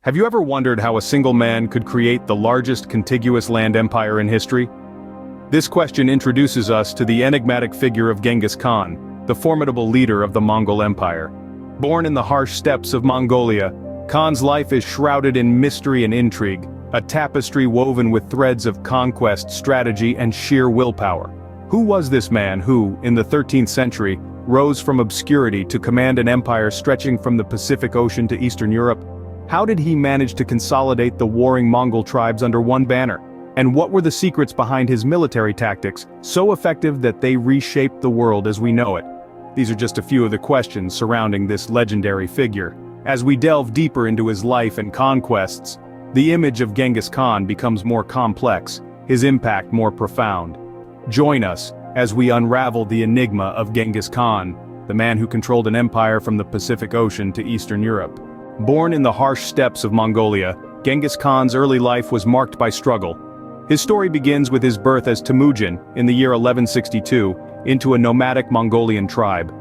Have you ever wondered how a single man could create the largest contiguous land empire in history? This question introduces us to the enigmatic figure of Genghis Khan, the formidable leader of the Mongol Empire. Born in the harsh steppes of Mongolia, Khan's life is shrouded in mystery and intrigue, a tapestry woven with threads of conquest, strategy, and sheer willpower. Who was this man who, in the 13th century, rose from obscurity to command an empire stretching from the Pacific Ocean to Eastern Europe? How did he manage to consolidate the warring Mongol tribes under one banner? And what were the secrets behind his military tactics, so effective that they reshaped the world as we know it? These are just a few of the questions surrounding this legendary figure. As we delve deeper into his life and conquests, the image of Genghis Khan becomes more complex, his impact more profound. Join us as we unravel the enigma of Genghis Khan, the man who controlled an empire from the Pacific Ocean to Eastern Europe. Born in the harsh steppes of Mongolia, Genghis Khan's early life was marked by struggle. His story begins with his birth as Temujin, in the year 1162, into a nomadic Mongolian tribe.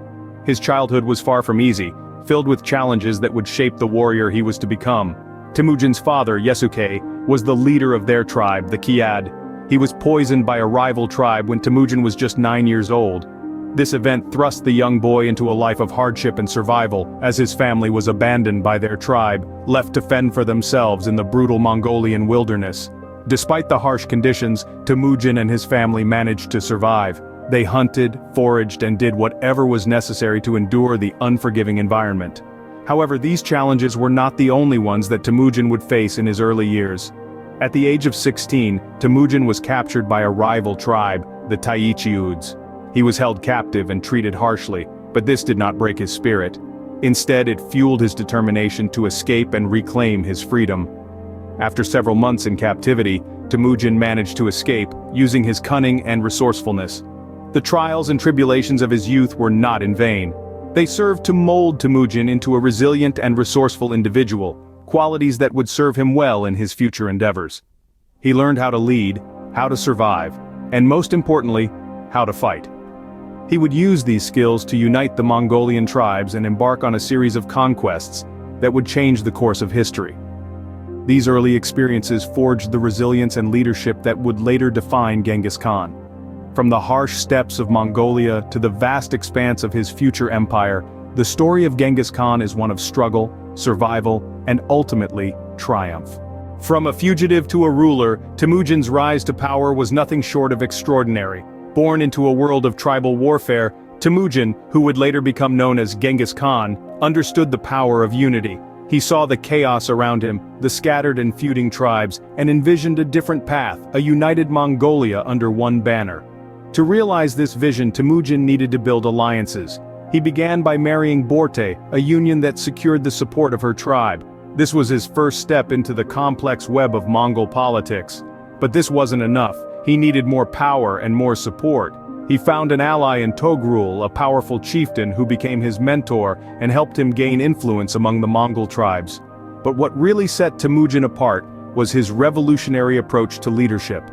His childhood was far from easy, filled with challenges that would shape the warrior he was to become. Temujin's father, Yesuke, was the leader of their tribe, the Kiad. He was poisoned by a rival tribe when Temujin was just 9 years old. This event thrust the young boy into a life of hardship and survival, as his family was abandoned by their tribe, left to fend for themselves in the brutal Mongolian wilderness. Despite the harsh conditions, Temujin and his family managed to survive. They hunted, foraged, and did whatever was necessary to endure the unforgiving environment. However, these challenges were not the only ones that Temujin would face in his early years. At the age of 16, Temujin was captured by a rival tribe, the Taichiuds. He was held captive and treated harshly, but this did not break his spirit. Instead, it fueled his determination to escape and reclaim his freedom. After several months in captivity, Temujin managed to escape, using his cunning and resourcefulness. The trials and tribulations of his youth were not in vain. They served to mold Temujin into a resilient and resourceful individual, qualities that would serve him well in his future endeavors. He learned how to lead, how to survive, and most importantly, how to fight. He would use these skills to unite the Mongolian tribes and embark on a series of conquests that would change the course of history. These early experiences forged the resilience and leadership that would later define Genghis Khan. From the harsh steppes of Mongolia to the vast expanse of his future empire, the story of Genghis Khan is one of struggle, survival, and ultimately, triumph. From a fugitive to a ruler, Temujin's rise to power was nothing short of extraordinary. Born into a world of tribal warfare, Temujin, who would later become known as Genghis Khan, understood the power of unity. He saw the chaos around him, the scattered and feuding tribes, and envisioned a different path, a united Mongolia under one banner. To realize this vision, Temujin needed to build alliances. He began by marrying Borte, a union that secured the support of her tribe. This was his first step into the complex web of Mongol politics. But this wasn't enough. He needed more power and more support. He found an ally in Togrul, a powerful chieftain who became his mentor and helped him gain influence among the Mongol tribes. But what really set Temujin apart was his revolutionary approach to leadership.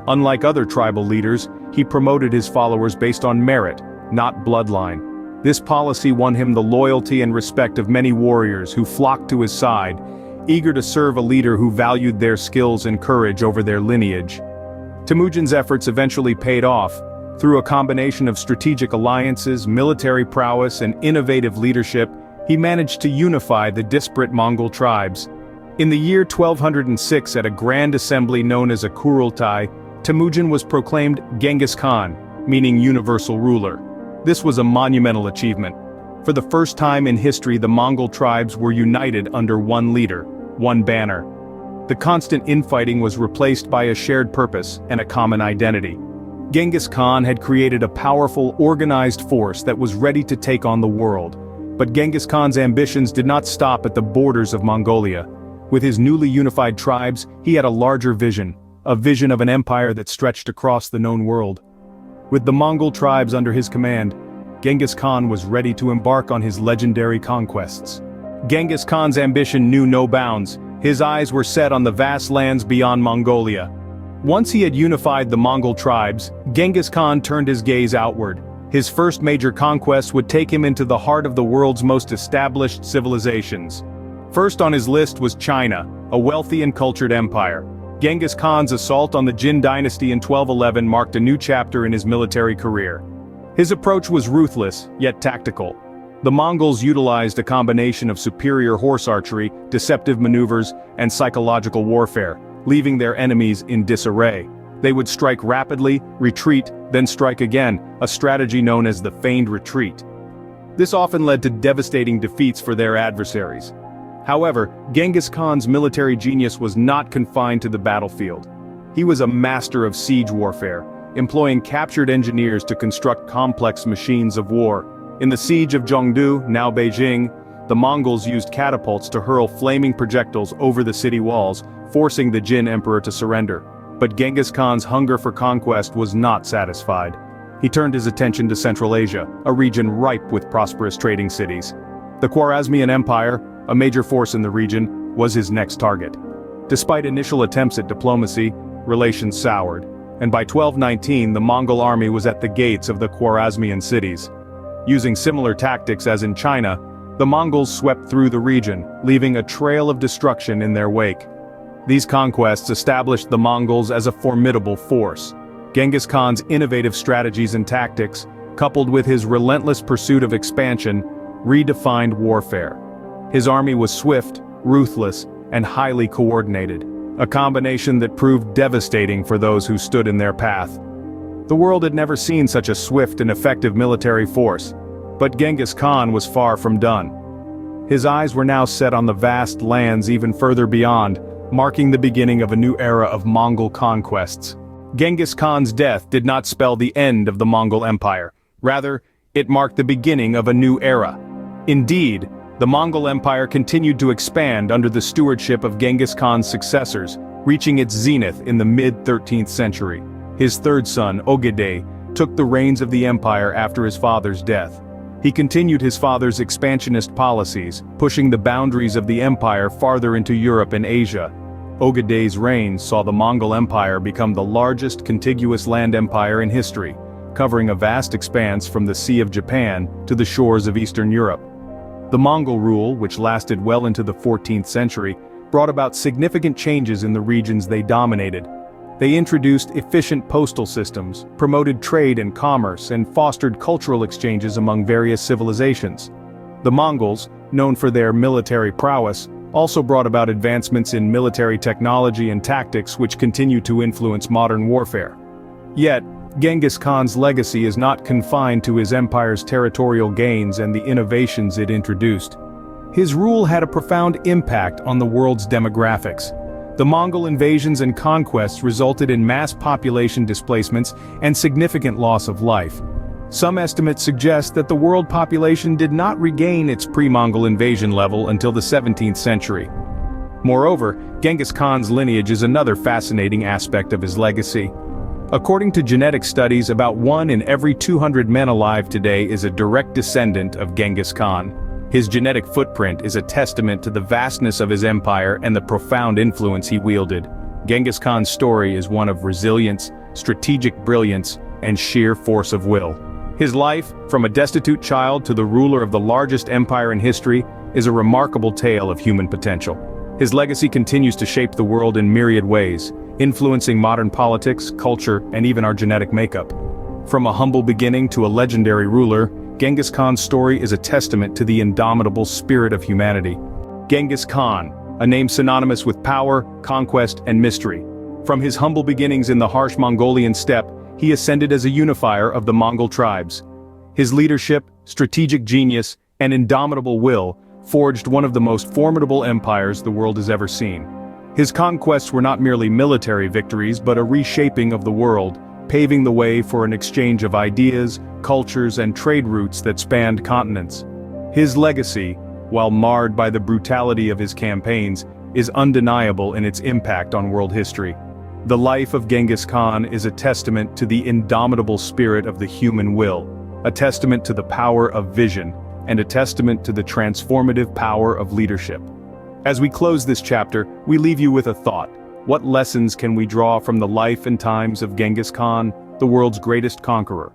Unlike other tribal leaders, he promoted his followers based on merit, not bloodline. This policy won him the loyalty and respect of many warriors who flocked to his side, eager to serve a leader who valued their skills and courage over their lineage. Temujin's efforts eventually paid off. Through a combination of strategic alliances, military prowess, and innovative leadership, he managed to unify the disparate Mongol tribes. In the year 1206, at a grand assembly known as a Kurultai, Temujin was proclaimed Genghis Khan, meaning universal ruler. This was a monumental achievement. For the first time in history, the Mongol tribes were united under one leader, one banner. The constant infighting was replaced by a shared purpose and a common identity. Genghis Khan had created a powerful, organized force that was ready to take on the world. But Genghis Khan's ambitions did not stop at the borders of Mongolia. With his newly unified tribes, he had a larger vision, a vision of an empire that stretched across the known world. With the Mongol tribes under his command, Genghis Khan was ready to embark on his legendary conquests. Genghis Khan's ambition knew no bounds. His eyes were set on the vast lands beyond Mongolia. Once he had unified the Mongol tribes, Genghis Khan turned his gaze outward. His first major conquest would take him into the heart of the world's most established civilizations. First on his list was China, a wealthy and cultured empire. Genghis Khan's assault on the Jin dynasty in 1211 marked a new chapter in his military career. His approach was ruthless, yet tactical. The Mongols utilized a combination of superior horse archery, deceptive maneuvers, and psychological warfare, leaving their enemies in disarray. They would strike rapidly, retreat, then strike again, a strategy known as the feigned retreat. This often led to devastating defeats for their adversaries. However, Genghis Khan's military genius was not confined to the battlefield. He was a master of siege warfare, employing captured engineers to construct complex machines of war. In the siege of Zhongdu, now Beijing, the Mongols used catapults to hurl flaming projectiles over the city walls, forcing the Jin emperor to surrender. But Genghis Khan's hunger for conquest was not satisfied. He turned his attention to Central Asia, a region ripe with prosperous trading cities. The Khwarezmian Empire, a major force in the region, was his next target. Despite initial attempts at diplomacy, relations soured, and by 1219 the Mongol army was at the gates of the Khwarezmian cities. Using similar tactics as in China, the Mongols swept through the region, leaving a trail of destruction in their wake. These conquests established the Mongols as a formidable force. Genghis Khan's innovative strategies and tactics, coupled with his relentless pursuit of expansion, redefined warfare. His army was swift, ruthless, and highly coordinated, a combination that proved devastating for those who stood in their path. The world had never seen such a swift and effective military force, but Genghis Khan was far from done. His eyes were now set on the vast lands even further beyond, marking the beginning of a new era of Mongol conquests. Genghis Khan's death did not spell the end of the Mongol Empire. Rather, it marked the beginning of a new era. Indeed, the Mongol Empire continued to expand under the stewardship of Genghis Khan's successors, reaching its zenith in the mid-13th century. His third son, Ogedei, took the reins of the empire after his father's death. He continued his father's expansionist policies, pushing the boundaries of the empire farther into Europe and Asia. Ogedei's reign saw the Mongol Empire become the largest contiguous land empire in history, covering a vast expanse from the Sea of Japan to the shores of Eastern Europe. The Mongol rule, which lasted well into the 14th century, brought about significant changes in the regions they dominated. They introduced efficient postal systems, promoted trade and commerce, and fostered cultural exchanges among various civilizations. The Mongols, known for their military prowess, also brought about advancements in military technology and tactics which continue to influence modern warfare. Yet, Genghis Khan's legacy is not confined to his empire's territorial gains and the innovations it introduced. His rule had a profound impact on the world's demographics. The Mongol invasions and conquests resulted in mass population displacements and significant loss of life. Some estimates suggest that the world population did not regain its pre-Mongol invasion level until the 17th century. Moreover, Genghis Khan's lineage is another fascinating aspect of his legacy. According to genetic studies, about 1 in every 200 men alive today is a direct descendant of Genghis Khan. His genetic footprint is a testament to the vastness of his empire and the profound influence he wielded. Genghis Khan's story is one of resilience, strategic brilliance, and sheer force of will. His life, from a destitute child to the ruler of the largest empire in history, is a remarkable tale of human potential. His legacy continues to shape the world in myriad ways, influencing modern politics, culture, and even our genetic makeup. From a humble beginning to a legendary ruler, Genghis Khan's story is a testament to the indomitable spirit of humanity. Genghis Khan, a name synonymous with power, conquest, and mystery. From his humble beginnings in the harsh Mongolian steppe, he ascended as a unifier of the Mongol tribes. His leadership, strategic genius, and indomitable will forged one of the most formidable empires the world has ever seen. His conquests were not merely military victories but a reshaping of the world, paving the way for an exchange of ideas, cultures, and trade routes that spanned continents. His legacy, while marred by the brutality of his campaigns, is undeniable in its impact on world history. The life of Genghis Khan is a testament to the indomitable spirit of the human will, a testament to the power of vision, and a testament to the transformative power of leadership. As we close this chapter, we leave you with a thought. What lessons can we draw from the life and times of Genghis Khan, the world's greatest conqueror?